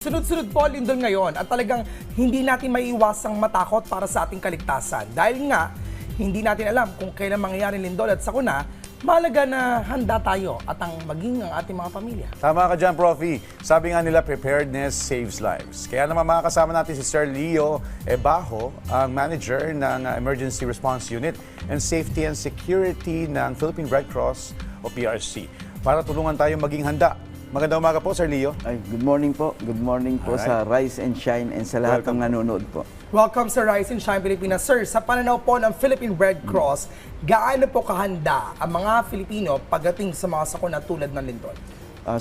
Sunod-sunod po ang lindol ngayon at talagang hindi natin maiiwasang matakot para sa ating kaligtasan. Dahil nga, hindi natin alam kung kailan mangyayari lindol at sakuna, mahalaga na handa tayo at ang maging ang ating mga pamilya. Tama ka dyan, Profi. Sabi nga nila, preparedness saves lives. Kaya naman makakasama natin si Sir Leo Ebajo, ang manager ng Emergency Response Unit and Safety and Security ng Philippine Red Cross o PRC para tulungan tayo maging handa. Magandang umaga po, Sir Leo. Ay, good morning po. Good morning po sa Rise and Shine and sa lahat ng nanonood po. Welcome sa Rise and Shine Pilipinas. Sir, sa pananaw po ng Philippine Red Cross, gaano po kahanda ang mga Filipino pagdating sa mga sakuna tulad ng lindol?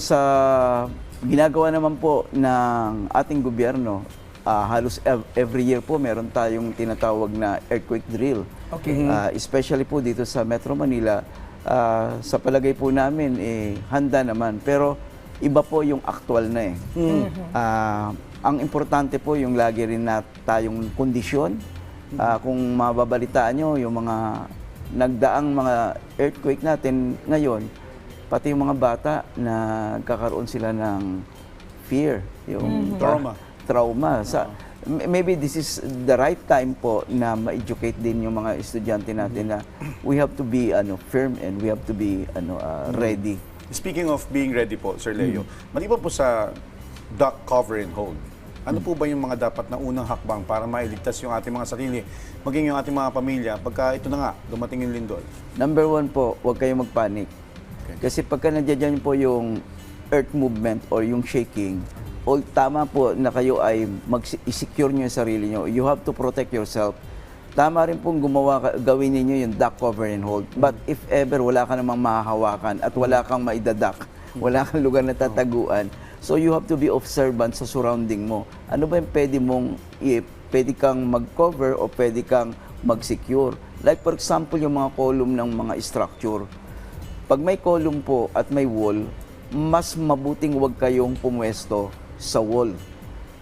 Sa ginagawa naman po ng ating gobyerno, halos every year po meron tayong tinatawag na earthquake drill. Okay. Especially po dito sa Metro Manila, sa palagay po namin, handa naman. Pero iba po yung actual na ang importante po yung lagi rin na tayong kondisyon. Kung mababalitaan nyo, yung mga nagdaang mga earthquake natin ngayon, pati yung mga bata na nagkakaroon sila ng fear, yung trauma. Maybe this is the right time po na ma-educate din yung mga estudyante natin na we have to be firm and we have to be ready. Speaking of being ready po, Sir Leo, maliban po sa duck, cover, and hold, ano po ba yung mga dapat na unang hakbang para mailigtas yung ating mga sarili, maging yung ating mga pamilya, pagka ito na nga, dumating yung lindol? Number one po, huwag kayong magpanik. Kasi pagka nandiyan po yung earth movement or yung shaking, tama po na kayo ay mag-secure nyo yung sarili nyo. You have to protect yourself. Tama rin pong gawin ninyo yung duck, cover, and hold. But if ever wala ka namang mahahawakan at wala kang maidadak, wala kang lugar na tataguan, so you have to be observant sa surrounding mo. Ano ba yung pwede kang mag-cover o pwede kang mag-secure? Like for example, yung mga column ng mga structure. Pag may column po at may wall, mas mabuting huwag kayong pumwesto sa wall.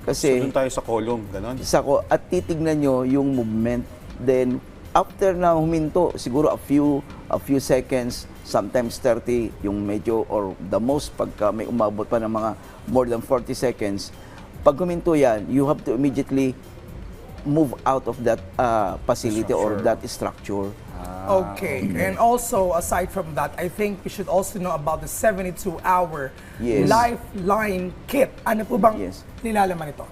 Kasi So, doon tayo sa column, gano'n? at titignan nyo yung movement. Then, after na huminto, siguro a few seconds, sometimes 30, yung medyo, or the most, pagka may umabot pa ng mga more than 40 seconds, pag huminto yan, you have to immediately move out of that facility or that structure. Okay. And also, aside from that, I think we should also know about the 72-hour lifeline kit. Ano po bang nilalaman ito?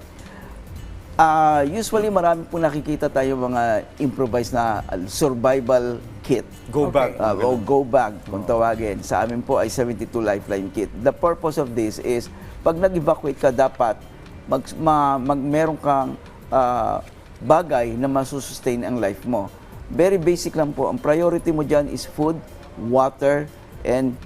Usually, marami po nakikita tayo mga improvised na survival kit. Go bag. O go bag, kung tawagin. Sa amin po ay 72 lifeline kit. The purpose of this is, pag nag-evacuate ka, dapat meron kang bagay na masusustain ang life mo. Very basic lang po. Ang priority mo dyan is food, water, and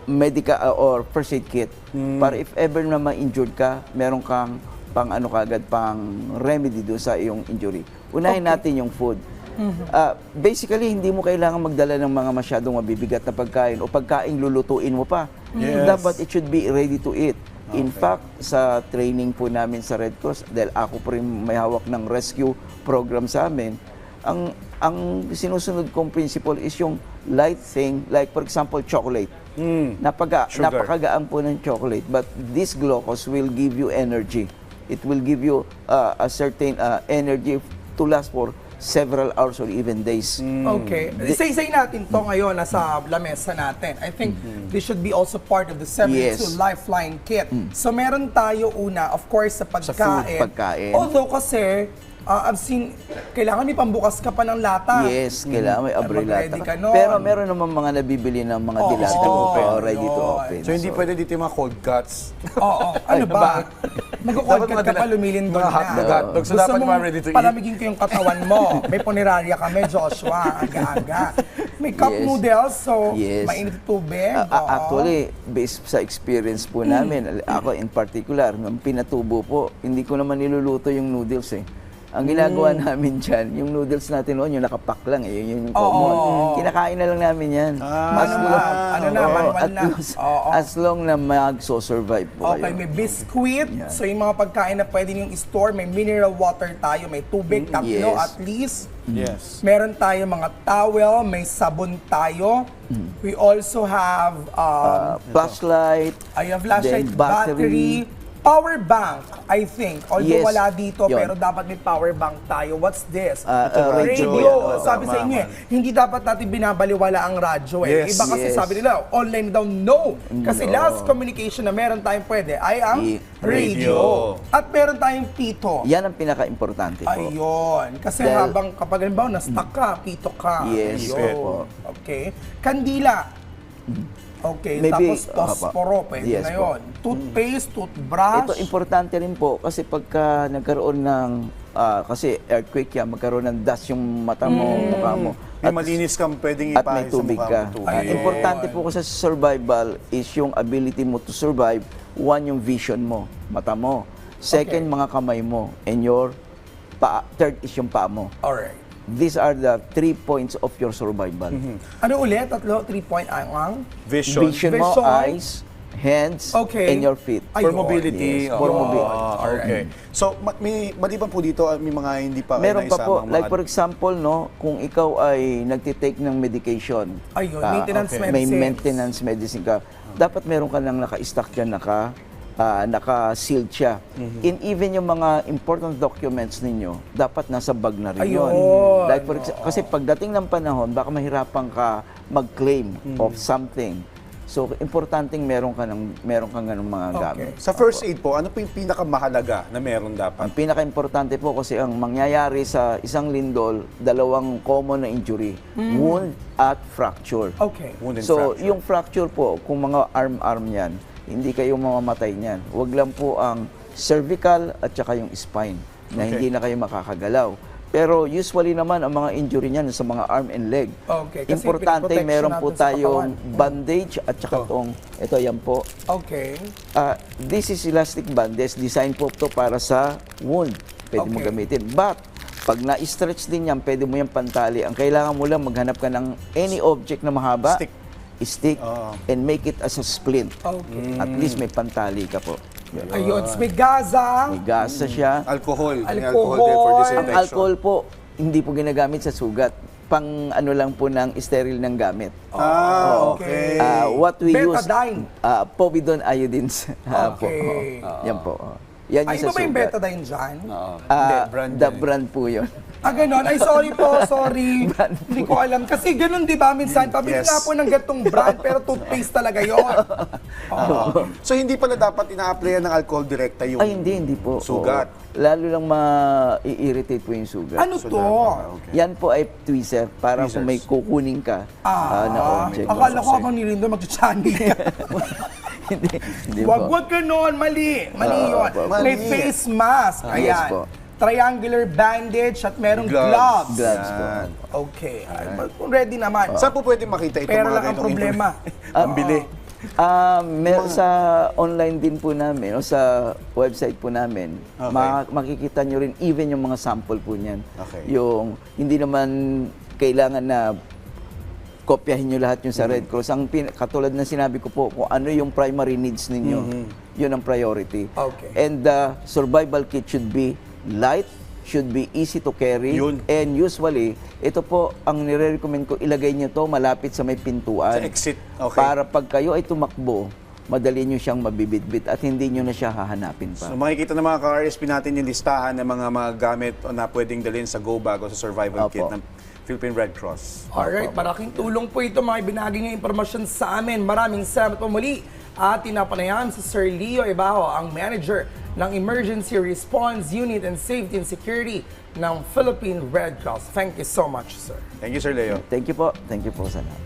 medical or first aid kit. Para if ever na ma-injured ka, meron kang pang remedy doon sa iyong injury. Unahin natin yung food. Basically, hindi mo kailangan magdala ng mga masyadong mabibigat na pagkain o pagkain lulutuin mo pa. Dapat it should be ready to eat. In fact, sa training po namin sa Red Cross, dahil ako po rin may hawak ng rescue program sa amin, ang sinusunod kong principle is yung light thing, like for example, chocolate. Napakagaan po ng chocolate, but this glucose will give you energy. It will give you a certain energy to last for several hours or even days. Okay. Say natin to ngayon nasa lamesa natin. I think this should be also part of the 72 lifeline kit. So meron tayo una, of course, sa pagkain. Pagkain. Although kasi, I've seen, kailangan may pambukas ka pa ng lata. Yes, kailangan may abre Mag-ready lata. ka nun. Pero meron naman mga nabibili ng mga dilata ready to open. So, hindi pwede dito yung mga cold cuts. Oo, ano ba? Magkukodkat ka pa, lumilindol mga hotdog. So, dapat mga ready to eat. Palamigin ko yung katawan mo. May punerarya kami, Joshua, aga-aga. May cup noodles, so mainit na tubig. Actually, based sa experience po namin, ako in particular, nung pinatubo po, hindi ko naman niluluto yung noodles eh. Ang ginagawa namin dyan, yung noodles natin noon, yung nakapack lang, yun yung common. Kinakain na lang namin yan. As long na mag-survive po Okay, kayo. may biscuit. So yung mga pagkain na pwede nyo i-store, may mineral water tayo, may tubig, tatlo at least. Yes. Meron tayo mga towel, may sabon tayo. We also have Flashlight, flashlight, then battery, Power bank, I think. Although Yes. wala dito, Yun. pero dapat may power bank tayo. What's this? Radio Radio. yan. Sabi sa inyo hindi dapat natin binabaliwala ang radyo eh. Yes. Iba kasi Yes. sabi nila, online daw, no. Kasi No. last communication na meron tayong pwede ay ang radio. Radio. At meron tayong pito. Yan ang pinaka-importante po. Ayun. Kasi Dahil- habang kapag halimbawa na-stuck ka, pito ka. Yes, Ayun. po. Okay. Kandila. Okay. Maybe, Tapos posporo, pwede yes, na po. yun. Toothpaste, toothbrush. Ito importante rin po kasi pagka nagkaroon ng kasi earthquake yan, magkaroon ng dust yung mata mo, mukha mo. May malinis kang pwedeng At ipahid may sa tubig mukha ka. mo. Tubig. Ayun. Importante po kasi sa survival is yung ability mo to survive. One, yung vision mo, mata mo. Second, Okay. mga kamay mo. And your third is yung paa mo. Alright. These are the 3 points of your survival. Ano ulit? Tatlo? 3-point ang? Vision. Vision mo, Vision. eyes, hands, Okay. and your feet. For Ayun. mobility. Yes, for Oo. mobility. Okay. So, may maliban po dito, may mga hindi pa Meron pa po, naisamang like mga- for example, no, kung ikaw ay nagtitake ng medication, Ayun, maintenance okay. may medicines. maintenance medicine ka, dapat meron ka nang naka-stock dyan, naka-sealed siya. In even yung mga important documents ninyo, dapat nasa bag na rin yun. Ayun. Like for kasi pagdating ng panahon, baka mahirapan ka mag-claim of something. So, importanteng meron kang ganung mga gamit. Sa first aid po, ano po yung pinakamahalaga na meron dapat? Ang pinaka-importante po kasi ang mangyayari sa isang lindol, dalawang common na injury, wound at fracture. Okay. Wound and So, fracture. yung fracture po, kung mga arm yan, hindi kayo mamamatay niyan. Huwag lang po ang cervical at saka yung spine na Okay. hindi na kayo makakagalaw. Pero usually naman, ang mga injury niyan sa mga arm and leg. Okay, kasi Importante, pinoprotection meron po natin sa tayong katawan. bandage at saka ito yan po. Okay. This is elastic bandage. Design po ito para sa wound. Pwede mo Okay. gamitin. But, pag na-stretch din yan, pwede mo yan pantali. Ang kailangan mo lang, maghanap ka ng any object na mahaba. Stick. Oo. And make it as a splint. Okay. At least may pantali ka po. Yun. Ayun. May gaza. May gasa siya. Alcohol. May Alcohol. alcohol din for Ang Ang disinfection. alcohol po, hindi po ginagamit sa sugat. Pang ano lang po ng sterile ng gamit. Okay. What we Betadine. use, povidone iodine. Po. Okay. Yan po. Yan yung Ay, sa iba ba yung sugat. betadine dyan? Hindi, brand The yan eh. brand po yun. Ganon. Ay, sorry po, sorry. Hindi ko alam. Kasi ganun, di ba? Minsan, pabili Yes. nga po ng gatong brand, pero toothpaste talaga yun. So, hindi pala dapat ina-applyan ng alcohol direkta yung... Ay, hindi po. Sugat. Oo. Lalo lang ma-irritate po yung sugat. Ano to? Okay. Yan po ay tweezer para Tweezers. kung may kukunin ka na object. Akala ko habang nilindo, magtsatsanig ka. Hindi Wag, po. wag ganon. Mali. Mali yun. Mali. May face mask. Yes Ayan. po. Triangular bandage at merong Gloves. gloves. Gloves po. Yan. Okay. Ay, ready naman. Saan po pwede makita itong Pero mga lang ang ganitong problema. Ang bili. Meron sa online din po namin o sa website po namin, Okay. makikita nyo rin even yung mga sample po niyan. Okay. Yung hindi naman kailangan na kopyahin nyo lahat yung sa Red Cross. Katulad ng sinabi ko po, kung ano yung primary needs ninyo, yun ang priority. Okay. And the survival kit should be light, should be easy to carry. Yun. And usually, ito po, ang nire-recommend ko, ilagay nyo to malapit sa may pintuan. Sa exit. Okay. Para pag kayo ay tumakbo, madali nyo siyang mabibitbit at hindi nyo na siya hahanapin pa. So makikita ng mga ka-RSP natin yung listahan ng mga gamit na pwedeng dalhin sa go bag o sa survival Opo. kit ng Philippine Red Cross. Alright, malaking tulong po ito mga ibinagi ng impormasyon sa amin. Maraming salamat po muli. At tinapanayan si Sir Leo Ebaho, ang manager ng Emergency Response Unit and Safety and Security ng Philippine Red Cross. Thank you so much, sir. Thank you, Sir Leo. Thank you po. Thank you po sa lahat.